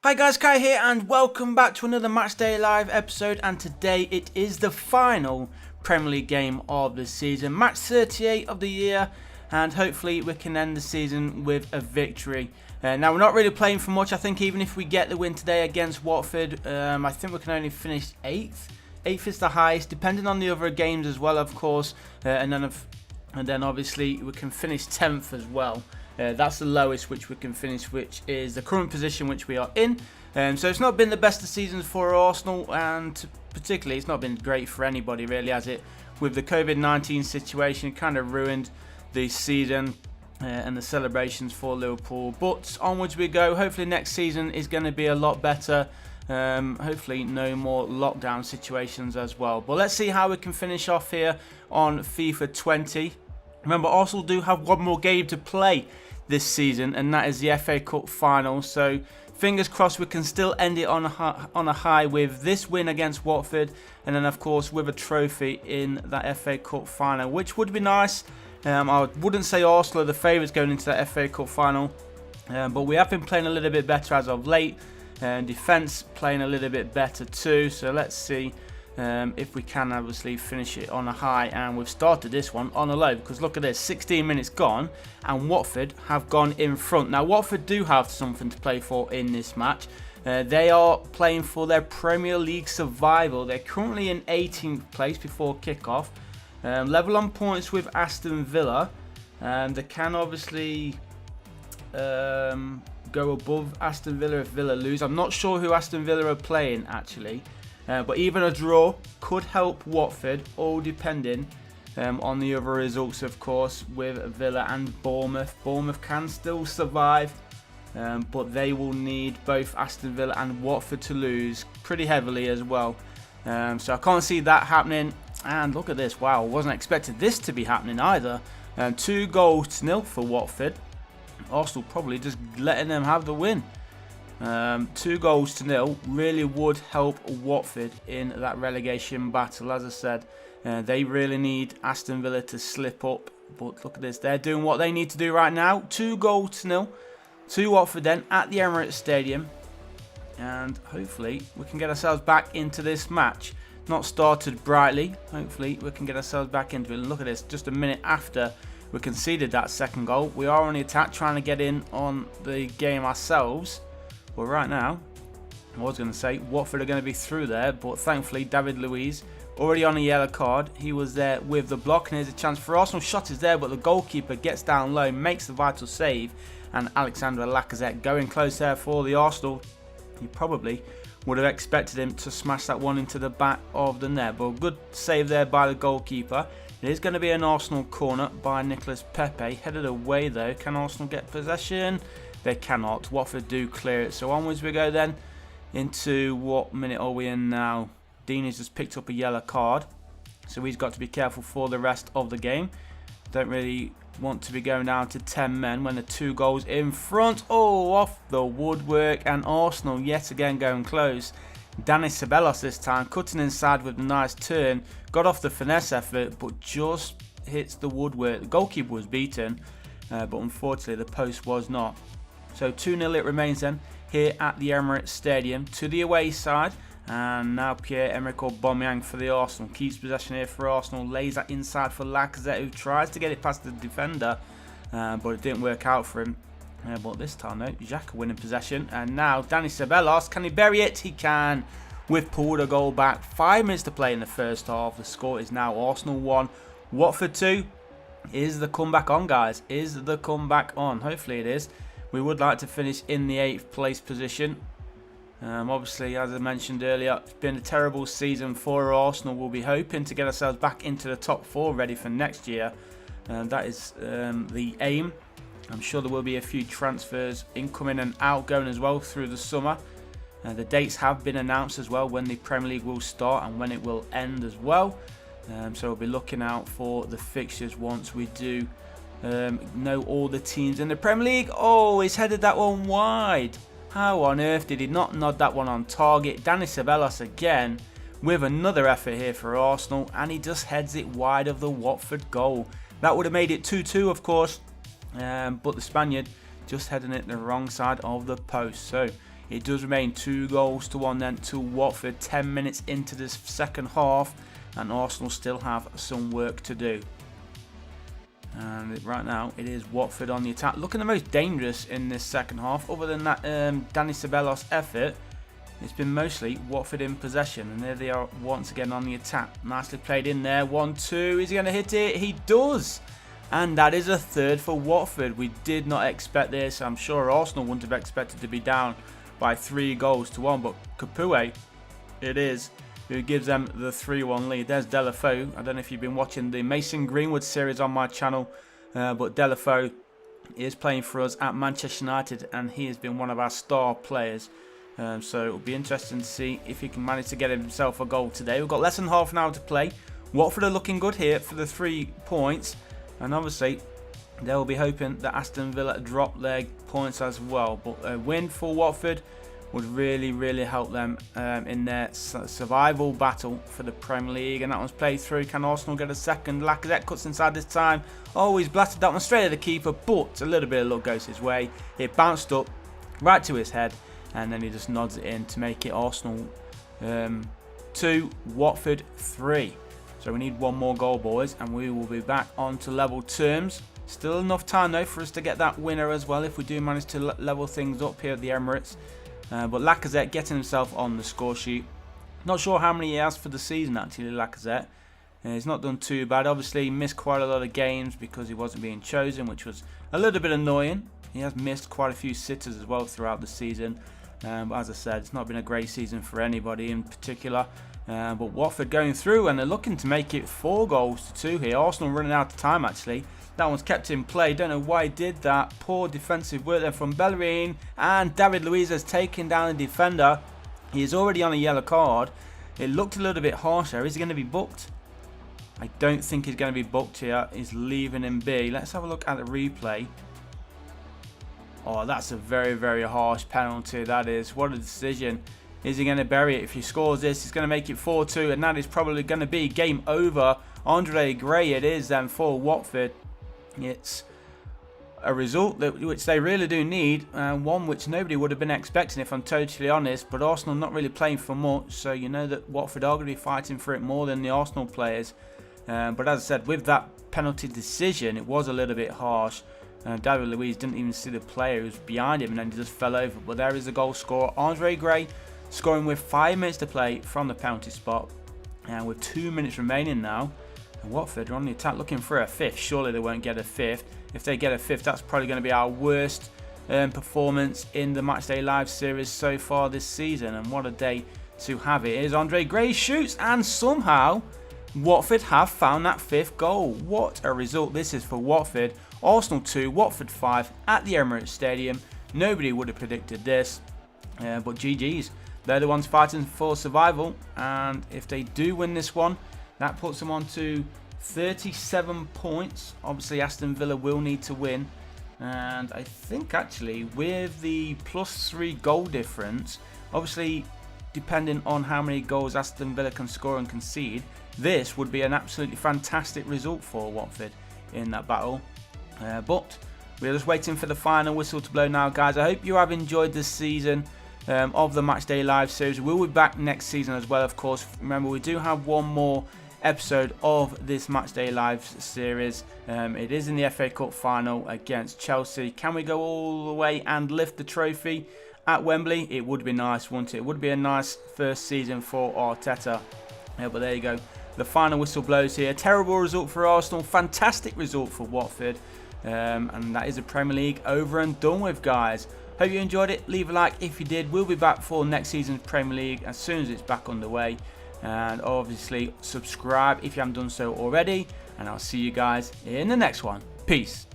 Hi guys, Kai here and welcome back to another Matchday Live episode, and today it is the final Premier League game of the season, match 38 of the year, and hopefully we can end the season with a victory. Now we're not really playing for much. I think even if we get the win today against Watford, I think we can only finish 8th. 8th is the highest, depending on the other games as well, of course, and then obviously we can finish 10th as well. That's the lowest which we can finish, which is the current position which we are in. So it's not been the best of seasons for Arsenal, and particularly it's not been great for anybody really, has it? With the COVID-19 situation, it kind of ruined the season and the celebrations for Liverpool. But onwards we go. Hopefully next season is going to be a lot better. Hopefully no more lockdown situations as well. But let's see how we can finish off here on FIFA 20. Remember, Arsenal do have one more game to play this season, and that is the FA Cup final. So fingers crossed we can still end it on a high with this win against Watford, and then of course with a trophy in that FA Cup final, which would be nice. I wouldn't say Arsenal are the favourites going into that FA Cup final, but we have been playing a little bit better as of late, and defence playing a little bit better too. So let's see if we can obviously finish it on a high, and we've started this one on a low, because look at this, 16 minutes gone and Watford have gone in front. Now Watford do have something to play for in this match. They are playing for their Premier League survival. They're currently in 18th place before kick-off, level on points with Aston Villa, and they can obviously go above Aston Villa if Villa lose. I'm not sure who Aston Villa are playing actually. But even a draw could help Watford, all depending on the other results, of course, with Villa and Bournemouth. Bournemouth can still survive, but they will need both Aston Villa and Watford to lose pretty heavily as well. So I can't see that happening. And look at this. Wow, I wasn't expecting this to be happening either. 2-0 for Watford. Arsenal probably just letting them have the win. 2-0 really would help Watford in that relegation battle. As I said, they really need Aston Villa to slip up, but look at this, they're doing what they need to do right now. 2-0 to Watford then at the Emirates Stadium, and hopefully we can get ourselves back into this match. Not started brightly, hopefully we can get ourselves back into it. And look at this, just a minute after we conceded that second goal, we are on the attack trying to get in on the game ourselves. But right now, I was going to say Watford are going to be through there, but thankfully David Luiz already on a yellow card. He was there with the block, and here's a chance for Arsenal. Shot is there, but the goalkeeper gets down low, makes the vital save, and Alexandre Lacazette going close there for the Arsenal. You probably would have expected him to smash that one into the back of the net, but a good save there by the goalkeeper. It is going to be an Arsenal corner by Nicolas Pepe, headed away though. Can Arsenal get possession? They cannot. Watford do clear it. So onwards we go then into what minute are we in now? Dean has just picked up a yellow card, so he's got to be careful for the rest of the game. Don't really want to be going down to 10 men when the 2 goals in front. Oh, off the woodwork, and Arsenal yet again going close. Dani Ceballos this time cutting inside with a nice turn. Got off the finesse effort, but just hits the woodwork. The goalkeeper was beaten, but unfortunately the post was not. So 2-0 it remains then here at the Emirates Stadium to the away side. And now Pierre-Emerick Aubameyang for the Arsenal. Keeps possession here for Arsenal. Lays that inside for Lacazette, who tries to get it past the defender. But it didn't work out for him. But this time though, Xhaka winning possession. And now Dani Ceballos, can he bury it? He can. We've pulled a goal back. 5 minutes to play in the first half. The score is now Arsenal 1, Watford 2. Is the comeback on, guys? Is the comeback on? Hopefully it is. We would like to finish in the 8th place position. Obviously, as I mentioned earlier, it's been a terrible season for Arsenal. We'll be hoping to get ourselves back into the top 4 ready for next year. That is the aim. I'm sure there will be a few transfers incoming and outgoing as well through the summer. The dates have been announced as well, when the Premier League will start and when it will end as well. So we'll be looking out for the fixtures once we do know all the teams in the Premier League. Oh, he's headed that one wide. How on earth did he not nod that one on target? Dani Ceballos again with another effort here for Arsenal, and he just heads it wide of the Watford goal. That would have made it 2-2, of course, but the Spaniard just heading it the wrong side of the post. So It does remain 2-1 then to Watford 10 minutes into this second half, and Arsenal still have some work to do. And right now it is Watford on the attack, looking the most dangerous in this second half. Other than that Dani Ceballos effort, it's been mostly Watford in possession, and there they are once again on the attack. Nicely played in there. 1-2. Is he going to hit it? He does. And that is a third for Watford. We did not expect this. I'm sure Arsenal wouldn't have expected to be down by 3-1, but Capoue it is who gives them the 3-1 lead. There's Deulofeu. I don't know if you've been watching the Mason Greenwood series on my channel, but Deulofeu is playing for us at Manchester United, and he has been one of our star players. So it'll be interesting to see if he can manage to get himself a goal today. We've got less than half an hour to play. Watford are looking good here for the 3 points, and obviously they'll be hoping that Aston Villa drop their points as well. But a win for Watford would really help them in their survival battle for the Premier League. And that one's played through. Can Arsenal get a second? Lacazette cuts inside this time. Oh, he's blasted that one straight at the keeper, but a little bit of luck goes his way. It bounced up right to his head, and then he just nods it in to make it Arsenal 2, Watford 3. So we need one more goal, boys, and we will be back on to level terms. Still enough time though for us to get that winner as well if we do manage to level things up here at the Emirates. But Lacazette getting himself on the score sheet. Not sure how many he has for the season actually, Lacazette. He's not done too bad. Obviously he missed quite a lot of games because he wasn't being chosen, which was a little bit annoying. He has missed quite a few sitters as well throughout the season. But as I said, it's not been a great season for anybody in particular. But Watford going through, and they're looking to make it 4-2 here. Arsenal running out of time actually. That one's kept in play. Don't know why he did that. Poor defensive work there from Bellerin. And David Luiz has taken down the defender. He is already on a yellow card. It looked a little bit harsh there. Is he going to be booked? I don't think he's going to be booked here. He's leaving him be. Let's have a look at the replay. Oh, that's a very harsh penalty. That is. What a decision. Is he going to bury it? If he scores this, he's going to make it 4-2. And that is probably going to be game over. Andre Gray it is then for Watford. It's a result which they really do need, and one which nobody would have been expecting if I'm totally honest, but Arsenal not really playing for much, so you know that Watford are going to be fighting for it more than the Arsenal players. But as I said, with that penalty decision, it was a little bit harsh. David Luiz didn't even see the player who was behind him, and then he just fell over. But there is a goal scorer, Andre Gray, scoring with 5 minutes to play from the penalty spot, and with 2 minutes remaining now. And Watford are on the attack looking for a 5th. Surely they won't get a 5th. If they get a 5th, that's probably going to be our worst performance in the Matchday Live series so far this season. And what a day to have it is. Andre Gray shoots, and somehow Watford have found that 5th goal. What a result this is for Watford. Arsenal 2, Watford 5 at the Emirates Stadium. Nobody would have predicted this. But GG's. They're the ones fighting for survival. And if they do win this one, that puts them on to 37 points. Obviously, Aston Villa will need to win. And I think actually with the +3 goal difference, obviously depending on how many goals Aston Villa can score and concede, this would be an absolutely fantastic result for Watford in that battle. But we're just waiting for the final whistle to blow now, guys. I hope you have enjoyed this season of the Matchday Live series. We'll be back next season as well, of course. Remember, we do have one more episode of this Matchday Live series. It is in the FA Cup final against Chelsea. Can we go all the way and lift the trophy at Wembley? It would be nice, wouldn't it? It would be a nice first season for Arteta. But there you go. The final whistle blows here. Terrible result for Arsenal. Fantastic result for Watford. And that is a Premier League over and done with, guys. Hope you enjoyed it. Leave a like if you did. We'll be back for next season's Premier League as soon as it's back underway. And obviously subscribe if you haven't done so already. And I'll see you guys in the next one. Peace.